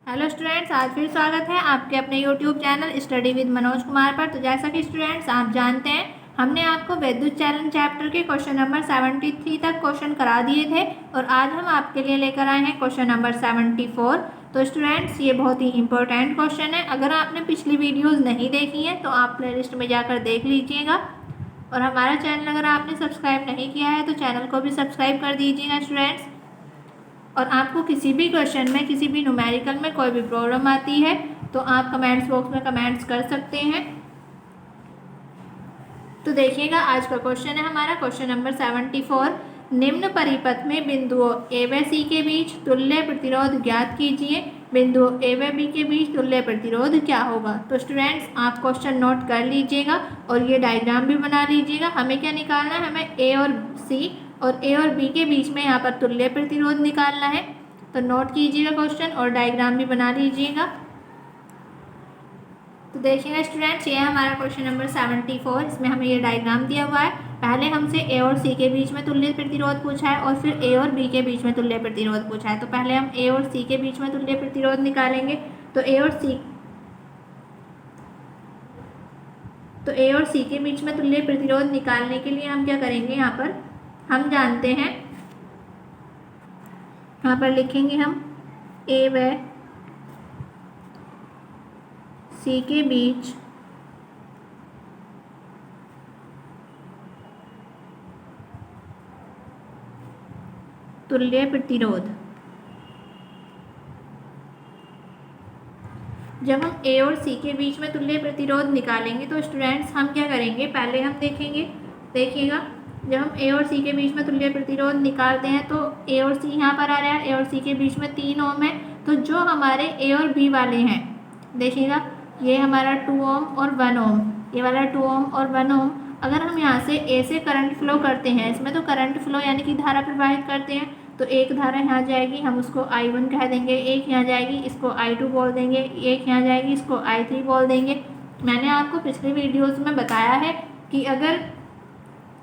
Hello students, आज फिर स्वागत है आपके अपने YouTube channel study with Manoj Kumar पर। तो जैसा कि स्टूडेंट्स आप जानते हैं, हमने आपको वैद्युत चालन चैप्टर के क्वेश्चन नंबर 73 तक क्वेश्चन करा दिए थे और आज हम आपके लिए लेकर आए हैं क्वेश्चन नंबर 74। तो स्टूडेंट्स ये बहुत ही इंपॉर्टेंट क्वेश्चन है। अगर आपने पिछली वीडियोज़ नहीं देखी हैं तो आप प्ले लिस्ट में जाकर देख लीजिएगा और हमारा चैनल अगर आपने सब्सक्राइब नहीं किया है तो चैनल को भी सब्सक्राइब कर दीजिएगा स्टूडेंट्स। और आपको किसी भी क्वेश्चन में, किसी भी न्यूमेरिकल में कोई भी प्रॉब्लम आती है तो आप कमेंट्स बॉक्स में कमेंट्स कर सकते हैं। तो देखिएगा, आज का क्वेश्चन है हमारा क्वेश्चन नंबर 74। निम्न परिपथ में बिंदुओं ए व सी के बीच तुल्य प्रतिरोध ज्ञात कीजिए। बिंदुओं ए व बी के बीच तुल्य प्रतिरोध क्या होगा। तो स्टूडेंट्स आप क्वेश्चन नोट कर लीजिएगा और ये डायग्राम भी बना लीजिएगा। हमें क्या निकालना है, हमें ए और सी और ए और बी के बीच में यहाँ पर तुल्य प्रतिरोध निकालना है। तो नोट कीजिएगा क्वेश्चन और डायग्राम भी बना लीजिएगा। तो देखिएगा स्टूडेंट्स, ये है हमारा क्वेश्चन नंबर 74। इसमें हमें ये डायग्राम दिया हुआ है। पहले हमसे ए और सी के बीच में तुल्य प्रतिरोध पूछा है और फिर ए और बी के बीच में तुल्य प्रतिरोध पूछा है। तो पहले हम ए और सी के बीच में तुल्य प्रतिरोध निकालेंगे। तो ए और सी के बीच में तुल्य प्रतिरोध निकालने के लिए हम क्या करेंगे, यहाँ पर हम जानते हैं, यहाँ पर लिखेंगे हम ए व सी के बीच तुल्य प्रतिरोध। जब हम ए और सी के बीच में तुल्य प्रतिरोध निकालेंगे तो स्टूडेंट्स हम क्या करेंगे, पहले हम देखेंगे, देखिएगा, जब हम ए और सी के बीच में तुल्य प्रतिरोध निकालते हैं तो ए और सी यहाँ पर आ रहा है। ए और सी के बीच में 3 ओम है। तो जो हमारे ए और बी वाले हैं, देखिएगा, ये हमारा 2 ओम और 1 ओम, ये वाला 2 ओम और 1 ओम। अगर हम यहाँ से ए से करंट फ्लो करते हैं, इसमें तो करंट फ्लो यानी कि धारा प्रवाहित करते हैं, तो एक धारा यहाँ जाएगी, हम उसको I1 कह देंगे, एक यहाँ जाएगी, इसको I2 बोल देंगे, एक यहाँ जाएगी, इसको I3 बोल देंगे। मैंने आपको पिछले वीडियोज़ में बताया है कि अगर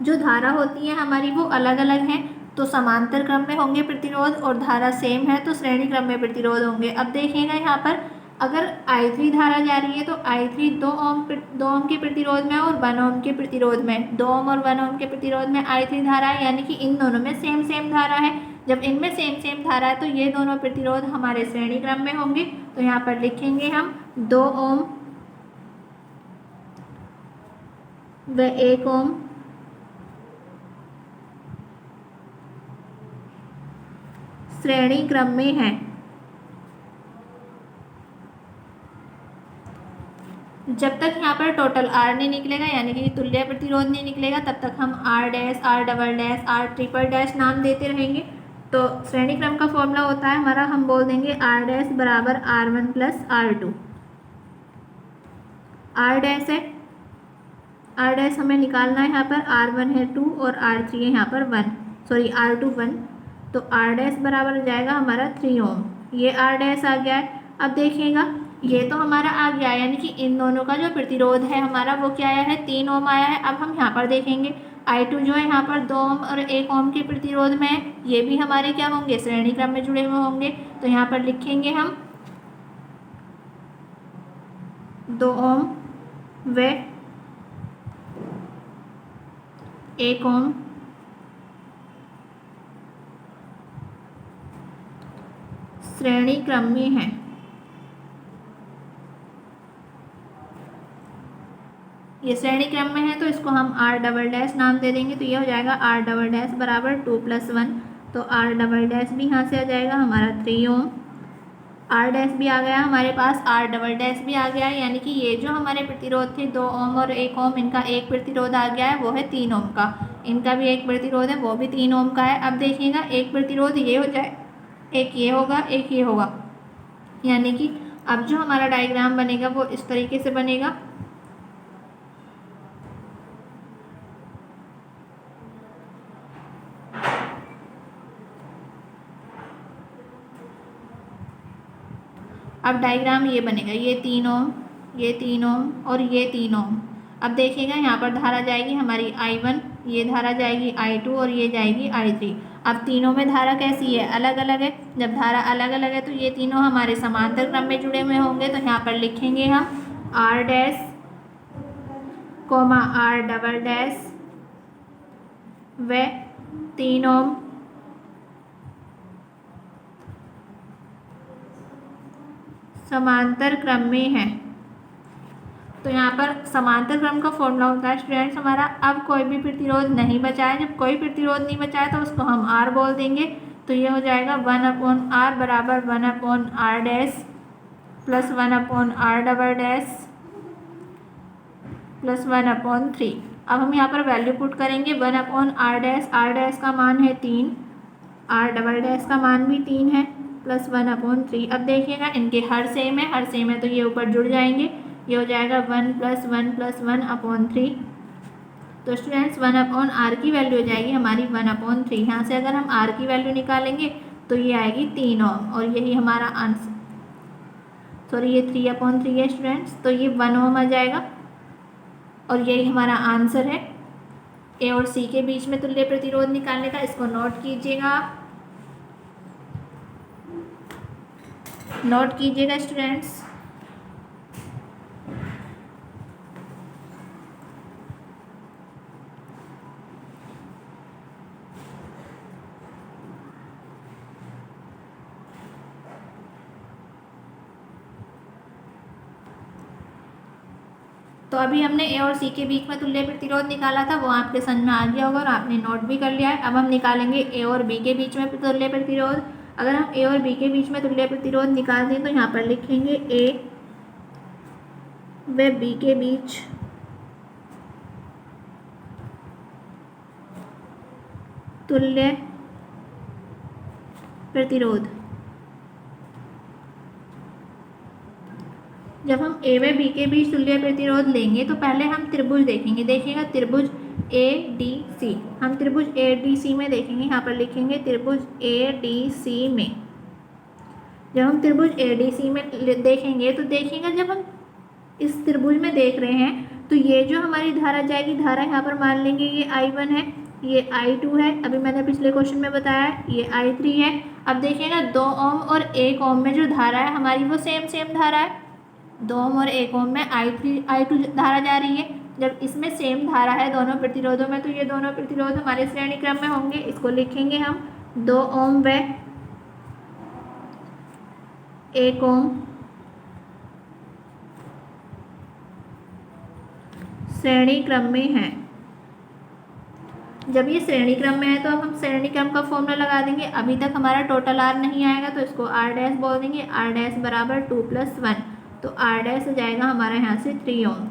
जो धारा होती है हमारी वो अलग अलग हैं तो समांतर क्रम में होंगे प्रतिरोध, और धारा सेम है तो श्रेणी क्रम में प्रतिरोध होंगे। अब देखिएगा, यहाँ पर अगर I3 धारा जा रही है तो I3 2 ओम के प्रतिरोध में और 1 ओम के प्रतिरोध में, 2 ओम और 1 ओम के प्रतिरोध में I3 धारा है, यानी कि इन दोनों में सेम धारा है। जब इनमें सेम धारा है तो ये दोनों प्रतिरोध हमारे श्रेणी क्रम में होंगे। तो यहाँ पर लिखेंगे हम 2 ओम व 1 ओम श्रेणी क्रम में है। जब तक यहाँ पर टोटल R नहीं निकलेगा, यानी कि तुल्य प्रतिरोध नहीं निकलेगा, तब तक हम R dash, R double dash, R triple dash नाम देते रहेंगे। तो श्रेणी क्रम का फॉर्मूला होता है हमारा, हम बोल देंगे R डैश बराबर R1 plus R2। R dash है, R डैश हमें निकालना है, यहाँ पर R1 है 2 और R3 है यहाँ पर 1, सॉरी R2 1। तो R डैश बराबर हो जाएगा हमारा 3 ओम। ये R डैश आ गया है। अब देखिएगा, ये तो हमारा आ गया, यानी कि इन दोनों का जो प्रतिरोध है हमारा वो क्या आया है, 3 ओम आया है। अब हम यहाँ पर देखेंगे I2 जो है यहाँ पर 2 ओम और 1 ओम के प्रतिरोध में है, ये भी हमारे क्या होंगे, श्रेणी क्रम में जुड़े हुए होंगे। तो यहाँ पर लिखेंगे हम 2 ओम व 1 ओम श्रेणी क्रम में है। ये श्रेणी क्रम में है तो इसको हम R डबल डैश नाम दे देंगे। तो ये हो जाएगा R डबल डैश बराबर 2 + 1। तो R डबल डैश भी यहाँ से आ जाएगा हमारा 3 ओम। R डैश भी आ गया हमारे पास, R डबल डैश भी आ गया, यानी कि ये जो हमारे प्रतिरोध थे 2 ओम और 1 ओम, इनका एक प्रतिरोध आ गया है, वो है 3 ओम का। इनका भी एक प्रतिरोध है, वो भी 3 ओम का है। अब देखिएगा, एक प्रतिरोध ये हो जाए, एक ये होगा, एक ये होगा, यानी कि अब जो हमारा डायग्राम बनेगा वो इस तरीके से बनेगा। अब डायग्राम ये बनेगा, ये 3 ओम, ये 3 ओम और ये 3 ओम। अब देखिएगा, यहाँ पर धारा जाएगी हमारी I1, ये धारा जाएगी I2 और ये जाएगी I3। अब तीनों में धारा कैसी है, अलग अलग है। जब धारा अलग अलग है तो ये तीनों हमारे समांतर क्रम में जुड़े हुए होंगे, तो यहाँ पर लिखेंगे हम R dash comma R double dash व 3 ओम समांतर क्रम में है। तो यहाँ पर समांतर क्रम का फॉर्मूला होता है स्टूडेंट्स हमारा, अब कोई भी प्रतिरोध नहीं बचा है। जब कोई प्रतिरोध नहीं बचा है तो उसको हम आर बोल देंगे। तो ये हो जाएगा 1/r बराबर 1/r dash plus 1/r double dash plus 1/3। अब हम यहाँ पर वैल्यू पुट करेंगे 1/r डैश, आर डैश का मान है 3, आर डबल डैश का मान भी 3 है, प्लस 1/3। अब देखिएगा इनके हर सेम है तो ये ऊपर जुड़ जाएंगे। ये हो जाएगा 1 + 1 + 1/3। तो स्टूडेंट्स 1/r की वैल्यू हो जाएगी हमारी 1/3। यहाँ से अगर हम r की वैल्यू निकालेंगे तो ये आएगी 3 ओम, और यही हमारा आंसर, सॉरी ये 3/3 है स्टूडेंट्स, तो ये 1 ओम आ जाएगा और यही हमारा आंसर है। ए और सी के बीच में तुल्य प्रतिरोध निकालने का, इसको नोट कीजिएगा आप, नोट कीजिएगा स्टूडेंट्स। तो अभी हमने ए और सी के बीच में तुल्य प्रतिरोध निकाला था, वो आपके समझ में आ गया होगा और आपने नोट भी कर लिया है। अब हम निकालेंगे ए और बी के बीच में तुल्य प्रतिरोध। अगर हम ए और बी के बीच में तुल्य प्रतिरोध निकाल दें तो यहाँ पर लिखेंगे ए व बी के बीच तुल्य प्रतिरोध। जब हम ए व बी के बीच तुल्य प्रतिरोध लेंगे तो पहले हम त्रिभुज देखेंगे। देखिएगा त्रिभुज ए डी सी, हम त्रिभुज ए डी सी में देखेंगे। यहाँ पर लिखेंगे त्रिभुज ए डी सी में। जब हम त्रिभुज ए डी सी में देखेंगे तो देखिएगा जब हम इस त्रिभुज में देख रहे हैं तो ये जो हमारी धारा जाएगी, धारा यहाँ पर मान लेंगे ये I1 है, ये I2 है, अभी मैंने पिछले क्वेश्चन में बताया ये I3 है। अब देखिएगा 2 ओम और 1 ओम में जो धारा है हमारी वो सेम धारा है। 2 ओम और 1 ओम में I2 धारा जा रही है। जब इसमें सेम धारा है दोनों प्रतिरोधों में तो ये दोनों प्रतिरोध हमारे श्रेणी क्रम में होंगे। इसको लिखेंगे हम 2 ओम व 1 ओम श्रेणी क्रम में है। जब ये श्रेणी क्रम में है तो अब हम श्रेणी क्रम का फॉर्मूला लगा देंगे। अभी तक हमारा टोटल R नहीं आएगा तो इसको R डैश बोल देंगे। R डैश बराबर 2 + 1, तो R डैश हो जाएगा हमारा यहाँ से 3 ओम।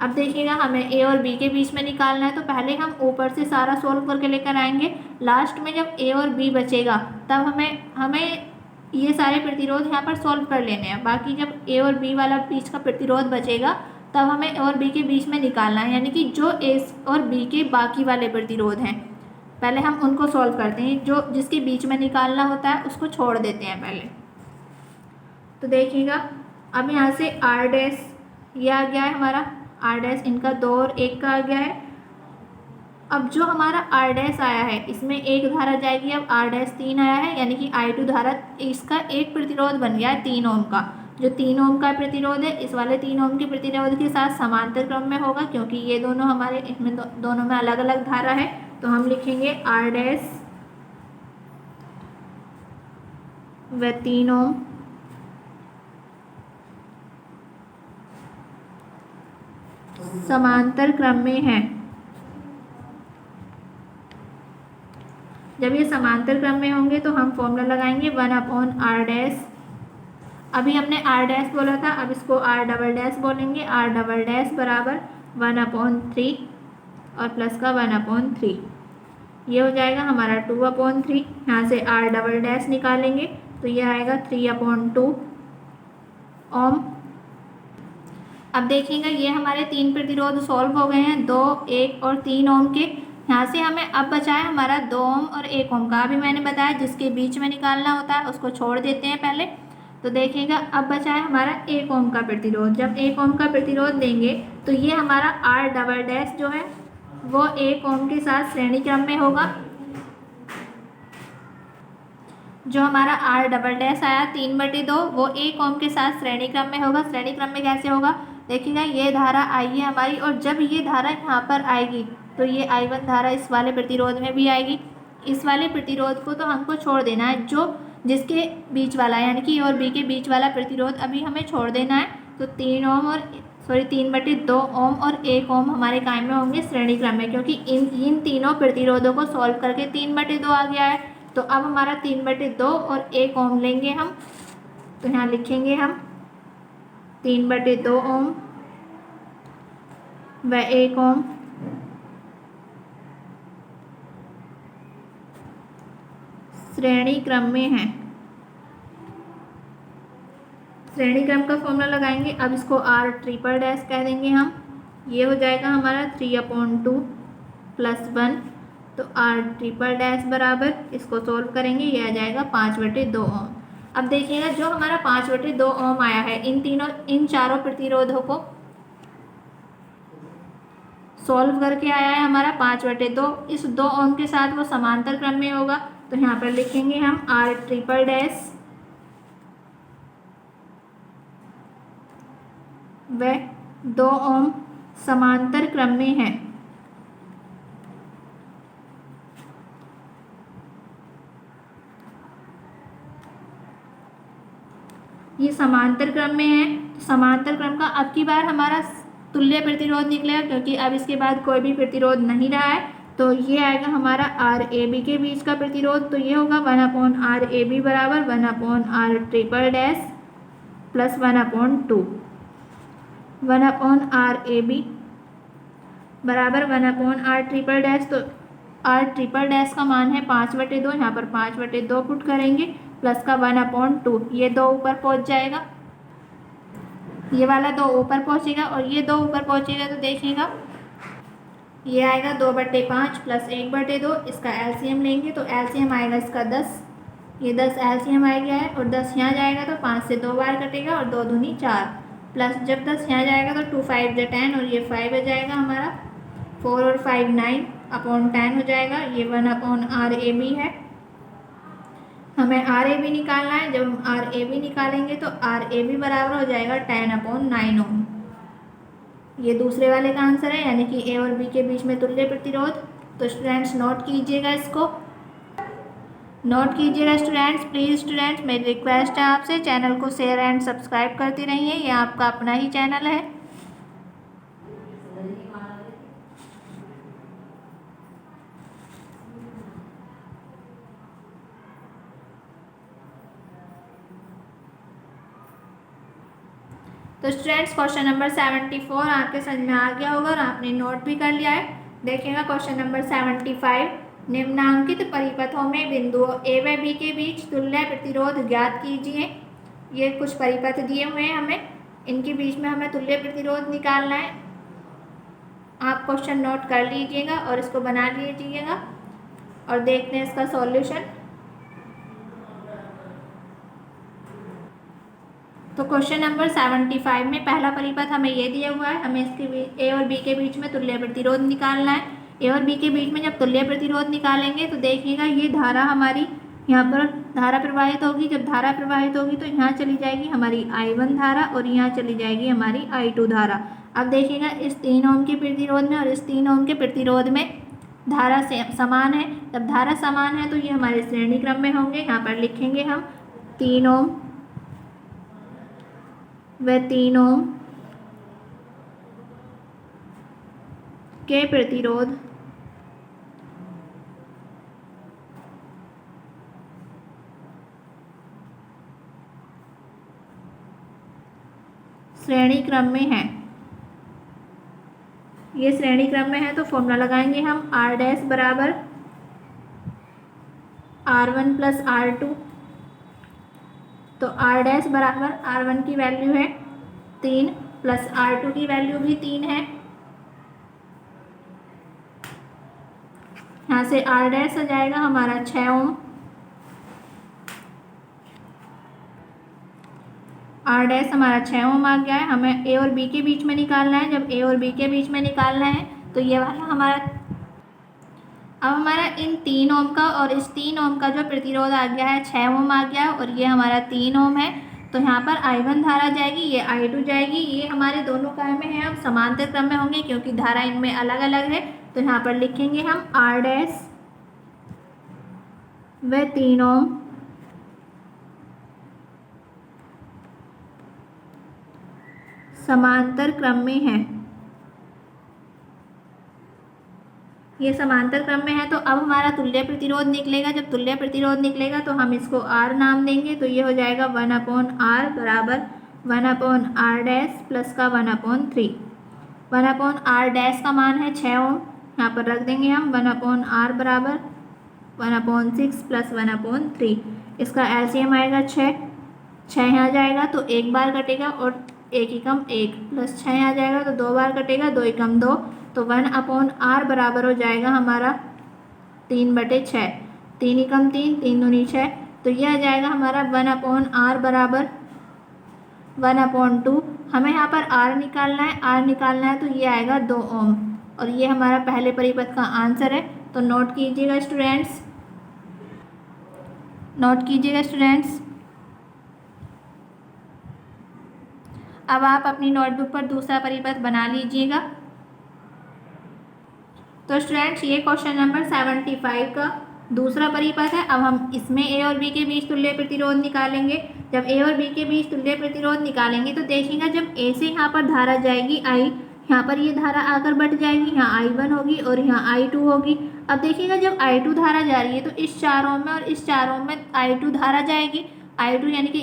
अब देखिएगा हमें ए और बी के बीच में निकालना है तो पहले हम ऊपर से सारा सोल्व करके लेकर आएंगे। लास्ट में जब ए और बी बचेगा तब हमें ये सारे प्रतिरोध यहाँ पर सोल्व कर लेने हैं। बाकी जब ए और बी वाला बीच का प्रतिरोध बचेगा तब हमें ए और बी के बीच में निकालना है, यानी कि जो ए और बी के बाकी वाले प्रतिरोध हैं पहले हम उनको सोल्व करते हैं। जो जिसके बीच में निकालना होता है उसको छोड़ देते हैं पहले। तो देखिएगा अब यहाँ से R डैश ये आ गया है हमारा, R डैश इनका 2 और 1 का आ गया है। अब जो हमारा R डैश आया है इसमें एक धारा जाएगी, अब R डैश 3 आया है यानी कि I2 धारा, इसका एक प्रतिरोध बन गया है 3 ओम का। जो 3 ओम का प्रतिरोध है इस वाले 3 ओम के प्रतिरोध के साथ समांतर क्रम में होगा, क्योंकि ये दोनों हमारे इसमें दोनों में अलग अलग धारा है। तो हम लिखेंगे R डैश व 3 ओम समांतर क्रम में है। जब ये समांतर क्रम में होंगे तो हम फॉर्मूला लगाएंगे 1/R डैश। अभी हमने R डैश बोला था, अब इसको R डबल डैश बोलेंगे। R डबल डैश बराबर 1/3 और प्लस का 1/3, ये हो जाएगा हमारा 2/3। यहाँ से R डबल डैश निकालेंगे तो ये आएगा 3/2 ओम। अब देखिएगा ये हमारे 3 प्रतिरोध सॉल्व हो गए हैं, 2, 1 और 3 ओम के। यहाँ से हमें अब बचा है हमारा 2 ओम और 1 ओम का। अभी मैंने बताया जिसके बीच में निकालना होता है उसको छोड़ देते हैं पहले। तो देखिएगा अब बचा है हमारा 1 ओम का प्रतिरोध। जब 1 ओम का प्रतिरोध देंगे तो ये हमारा R डबल डैश जो है वो 1 ओम के साथ श्रेणी क्रम में होगा। जो हमारा आर डबल डैश आया 3/2 वो 1 ओम के साथ श्रेणी क्रम में होगा। श्रेणी क्रम में कैसे होगा, देखिएगा ये धारा आई है हमारी, और जब ये धारा यहाँ पर आएगी तो ये I1 धारा इस वाले प्रतिरोध में भी आएगी। इस वाले प्रतिरोध को तो हमको छोड़ देना है, जो जिसके बीच वाला यानी कि ए और बी के बीच वाला प्रतिरोध अभी हमें छोड़ देना है। तो 3/2 ओम और 1 ओम हमारे कायम में होंगे श्रेणी क्रम में, क्योंकि इन तीनों प्रतिरोधों को सॉल्व करके 3/2 आ गया है। तो अब हमारा 3/2 और 1 ओम लेंगे हम, तो यहाँ लिखेंगे हम 3/2 ओम व 1 ओम श्रेणी क्रम में है। श्रेणी क्रम का फॉर्मूला लगाएंगे। अब इसको R ट्रिपल डैश कह देंगे हम। ये हो जाएगा हमारा 3/2 + 1। तो R ट्रिपल डैश बराबर, इसको सोल्व करेंगे, ये आ जाएगा 5/2 ओम। अब देखिएगा जो हमारा 5/2 ओम आया है, इन चारों प्रतिरोधों को सॉल्व करके आया है हमारा 5/2। इस 2 ओम के साथ वो समांतर क्रम में होगा। तो यहाँ पर लिखेंगे हम R ट्रिपल डैश व 2 ओम समांतर क्रम में है। ये समांतर क्रम में है। समांतर क्रम का अब की बार हमारा तुल्य प्रतिरोध निकलेगा, क्योंकि अब इसके बाद कोई भी प्रतिरोध नहीं रहा है। तो ये आएगा हमारा RAB के बीच का प्रतिरोध। तो ये होगा 1/RAB बराबर 1/R ट्रिपल डैश + 1/2। 1/RAB बराबर 1/R ट्रिपल डैश। तो R ट्रिपल डैश का मान है 5/2, यहाँ पर 5/2 पुट करेंगे, प्लस का 1/2। ये 2 ऊपर पहुँच जाएगा, ये वाला 2 ऊपर पहुँचेगा और ये 2 ऊपर पहुँचेगा। तो देखिएगा ये आएगा 2/5 + 1/2। इसका एलसीएम लेंगे तो एलसीएम आएगा इसका 10। ये 10 एलसीएम आ गया है, और 10 यहाँ जाएगा तो 5 से 2 बार कटेगा, और 2 दूनी 4, प्लस जब 10 यहाँ जाएगा तो 2 5 × 10, और ये 5 आ जाएगा हमारा। 4 और 5 9/10 हो जाएगा। ये 1/RAB है। हमें RAB निकालना है। जब हम RAB निकालेंगे तो RAB बराबर हो जाएगा 10/9 ओम। ये दूसरे वाले का आंसर है, यानी कि ए और बी के बीच में तुल्य प्रतिरोध। तो स्टूडेंट्स नोट कीजिएगा, इसको नोट कीजिएगा स्टूडेंट्स। प्लीज़ स्टूडेंट्स मेरी रिक्वेस्ट है आपसे, चैनल को शेयर एंड सब्सक्राइब करते रहिए। ये आपका अपना ही चैनल है। तो स्टूडेंट्स क्वेश्चन नंबर 74 आपके समझ में आ गया होगा और आपने नोट भी कर लिया है। देखिएगा क्वेश्चन नंबर 75, निम्नांकित परिपथों में बिंदुओं ए व बी के बीच तुल्य प्रतिरोध ज्ञात कीजिए। ये कुछ परिपथ दिए हुए हैं हमें, इनके बीच में हमें तुल्य प्रतिरोध निकालना है। आप क्वेश्चन नोट कर लीजिएगा और इसको बना लीजिएगा और देखते हैं इसका सॉल्यूशन। तो क्वेश्चन नंबर 75 में पहला परिपथ हमें ये दिया हुआ है, हमें इसके ए और बी के बीच में तुल्य प्रतिरोध निकालना है। ए और बी के बीच में जब तुल्य प्रतिरोध निकालेंगे तो देखिएगा ये धारा हमारी यहाँ पर धारा प्रवाहित होगी। जब धारा प्रवाहित होगी तो यहाँ चली जाएगी हमारी I1 धारा और यहाँ चली जाएगी हमारी I2 धारा। अब देखिएगा इस 3 ओम के प्रतिरोध में और इस 3 ओम के प्रतिरोध में धारा समान है। जब धारा समान है तो ये हमारे श्रेणी क्रम में होंगे। यहाँ पर लिखेंगे हम 3 ओम व 3 ओम के प्रतिरोध श्रेणी क्रम में है। ये श्रेणी क्रम में है तो फॉर्मूला लगाएंगे हम R डैश बराबर R1 + R2। तो R डैश बराबर R1 की वैल्यू है 3 + R2 की वैल्यू भी 3 है। यहाँ से R डैश आ जाएगा हमारा 6 ओम। R डैश हमारा 6 ओम आ गया है। हमें ए और बी के बीच में निकालना है। जब ए और बी के बीच में निकालना है तो ये वाला हमारा अब हमारा इन 3 ओम का और इस 3 ओम का जो प्रतिरोध आ गया है 6 ओम आ गया है, और ये हमारा 3 ओम है। तो यहाँ पर I1 धारा जाएगी, ये I2 जाएगी। ये हमारे दोनों काय में है, अब समांतर क्रम में होंगे क्योंकि धारा इनमें अलग अलग है। तो यहाँ पर लिखेंगे हम R डैश व 3 ओम समांतर क्रम में है। ये समांतर क्रम में है। तो अब हमारा तुल्य प्रतिरोध निकलेगा। जब तुल्य प्रतिरोध निकलेगा तो हम इसको R नाम देंगे। तो ये हो जाएगा 1/R बराबर 1/R डैश प्लस का 1/3। 1/R डैश का मान है 6 ओम, यहाँ पर रख देंगे हम 1/R बराबर 1/6 प्लस 1/3। इसका LCM आएगा 6 यहाँ जाएगा तो एक बार कटेगा और एक एकम 1 प्लस 6 यहाँ जाएगा तो 2 बार कटेगा, 2 एकम 2। तो 1/R बराबर हो जाएगा हमारा 3/6। 3 एकम 3, 3 दूनी 6। तो यह आ जाएगा हमारा 1/R बराबर 1/2। हमें यहाँ पर R निकालना है, R निकालना है तो ये आएगा 2 ओम, और ये हमारा पहले परिपथ का आंसर है। तो नोट कीजिएगा स्टूडेंट्स, नोट कीजिएगा स्टूडेंट्स। अब आप अपनी नोटबुक पर दूसरा परिपथ बना लीजिएगा। तो स्टूडेंट्स ये क्वेश्चन नंबर 75 का दूसरा परिपथ है। अब हम इसमें A और B के बीच तुल्य प्रतिरोध निकालेंगे। जब A और B के बीच तुल्य प्रतिरोध निकालेंगे तो देखिएगा जब A से यहाँ पर धारा जाएगी I, यहाँ पर ये धारा आकर बट जाएगी, यहाँ I1 होगी और यहाँ I2 होगी। अब देखिएगा जब I2 धारा जा रही है तो इस 4 ओम में और इस 4 ओम में I2 धारा जाएगी। I2 यानी कि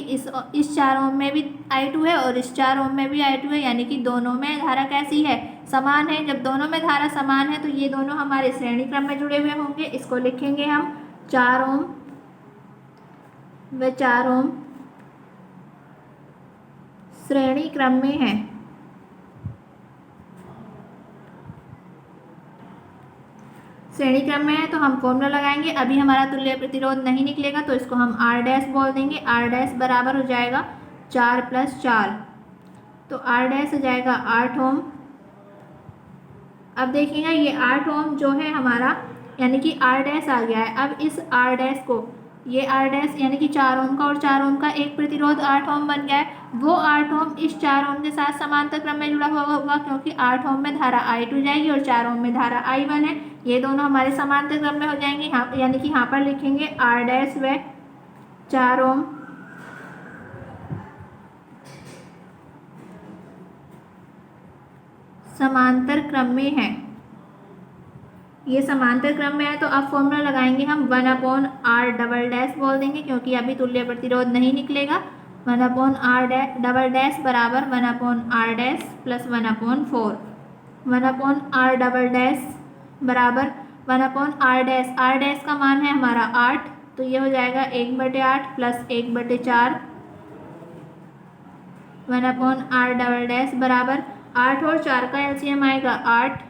इस 4 ओम में भी I2 है और इस 4 ओम में भी I2 है, यानी कि दोनों में धारा कैसी है, समान है। जब दोनों में धारा समान है तो ये दोनों हमारे श्रेणी क्रम में जुड़े हुए होंगे। इसको लिखेंगे हम 4 ओम व 4 ओम श्रेणी क्रम में है। श्रेणी क्रम में है तो हम फॉर्मूला लगाएंगे। अभी हमारा तुल्य प्रतिरोध नहीं निकलेगा तो इसको हम R डैश बोल देंगे। R डैश बराबर हो जाएगा 4 + 4, तो R डैश हो जाएगा 8 ओम। अब देखिएगा ये 8 ओम जो है हमारा, यानी कि R डैश आ गया है। अब इस R डैश को, ये R डैश यानी कि 4 ओम का और 4 ओम का एक प्रतिरोध 8 ओम बन गया है। वो 8 ओम इस 4 ओम के साथ समांतर क्रम में जुड़ा हुआ होगा क्योंकि 8 ओम में धारा I2 जाएगी और 4 ओम में धारा I1 है। ये दोनों हमारे समांतर क्रम में हो जाएंगे। यहाँ यानी कि यहाँ पर लिखेंगे R डैश व 4 ओम समांतर क्रम में है। ये समांतर क्रम में है तो अब फॉर्मूला लगाएंगे हम 1/R डबल डैश बोल देंगे क्योंकि अभी तुल्य प्रतिरोध नहीं निकलेगा। 1/R डबल डैश बराबर 1/R dash plus 1/4। 1/R double dash बराबर 1/R डैश, R डैश का मान है हमारा 8, तो ये हो जाएगा 1/8 प्लस 1/4। 1/R डबल डैश बराबर 8 और 4 का LCM आएगा 8,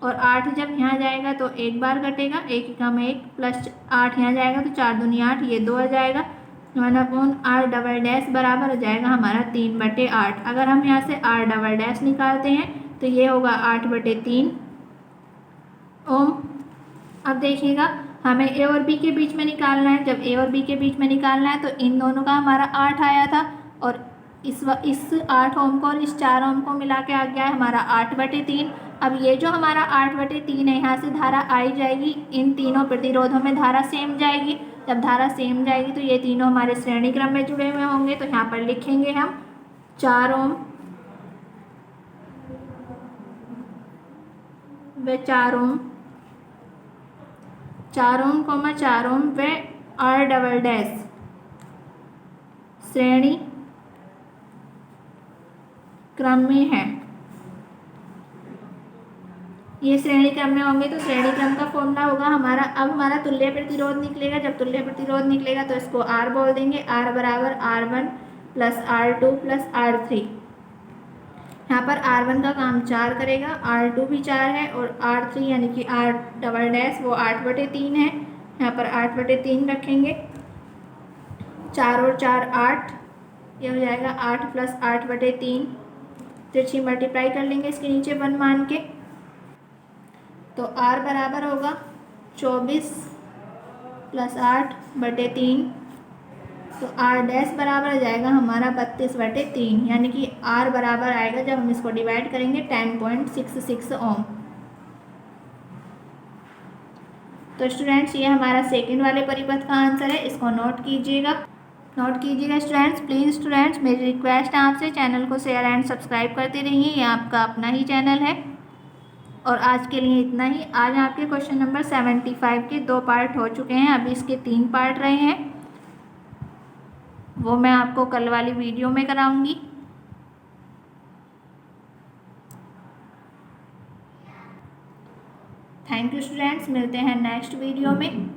और 8 जब यहाँ जाएगा तो एक बार कटेगा, 1 एकम 1 प्लस 8 यहाँ जाएगा तो 4 दूनी 8, ये 2 आ जाएगा। 1/R डबल डैश बराबर हो जाएगा हमारा 3/8। अगर हम यहाँ से R डबल डैश निकालते हैं तो ये होगा 8/3 ओम। अब देखिएगा हमें A और B के बीच में निकालना है। जब A और B के बीच में निकालना है तो इन दोनों का हमारा 8 आया था और इस 8 ओम को और इस 4 ओम को मिला के आ गया है हमारा 8/3। अब ये जो हमारा 8/3 है, यहाँ से धारा आई जाएगी, इन तीनों प्रतिरोधों में धारा सेम जाएगी। जब धारा सेम जाएगी तो ये तीनों हमारे श्रेणी क्रम में जुड़े हुए होंगे। तो यहाँ पर लिखेंगे हम 4 ओम व 4 ओम, 4 ओम, 4 ओम व R डबल डैश श्रेणी क्रम में है। ये श्रेणी क्रम में होंगे तो श्रेणी क्रम का फॉर्मूला होगा हमारा। अब हमारा तुल्य प्रतिरोध निकलेगा। जब तुल्य प्रतिरोध निकलेगा तो इसको R बोल देंगे। R बराबर R1 plus R2 plus R3। यहाँ पर R1 का काम 4 करेगा, R2 भी 4 है और R3 यानी कि R डबल डैश वो 8/3 है। यहाँ पर 8/3 रखेंगे, 4 और 4 8, ये हो जाएगा 8 प्लस 8/3। तिरछी मल्टीप्लाई कर लेंगे इसके नीचे 1 मान के, तो R बराबर होगा 24 + 8/3, तो R डैश बराबर आ जाएगा हमारा 32/3, यानी कि R बराबर आएगा जब हम इसको डिवाइड करेंगे 10.66 ओम। तो स्टूडेंट्स ये हमारा सेकंड वाले परिपथ का आंसर है, इसको नोट कीजिएगा स्टूडेंट्स। प्लीज़ स्टूडेंट्स, मेरी रिक्वेस्ट है आपसे, चैनल को शेयर एंड सब्सक्राइब करते रहिए, ये आपका अपना ही चैनल है। और आज के लिए इतना ही। आज आपके क्वेश्चन नंबर 75 के 2 पार्ट हो चुके हैं, अभी इसके 3 पार्ट रहे हैं, वो मैं आपको कल वाली वीडियो में कराऊंगी। थैंक यू स्टूडेंट्स, मिलते हैं नेक्स्ट वीडियो में।